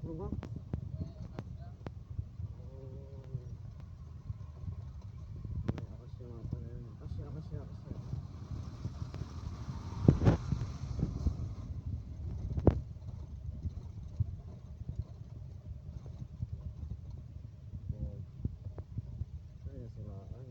lubak-lubak. Akasya nga pala yun. Akasya. Ay, nasiraan.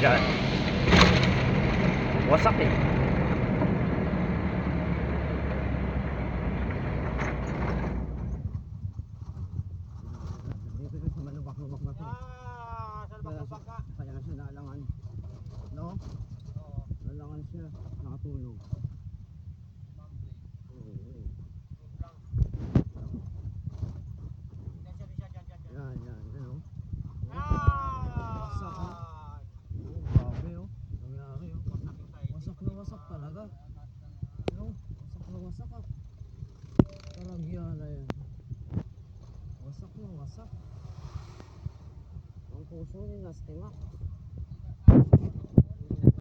Yan. Wasak eh. Dito rin sa malubak-lubak na to. Sa lubak-lubak ka. Kaya siya naalangan. No? Oo. Naalangan siya. Nakatulog. Yan. Ano? Wasak ha? Oh, grabe oh. Nangyari oh. Wasak na wasak talaga. Ano? Wasak na wasak ah. Talagyan na yan. Wasak na wasak. Ang puso ni Nastimak.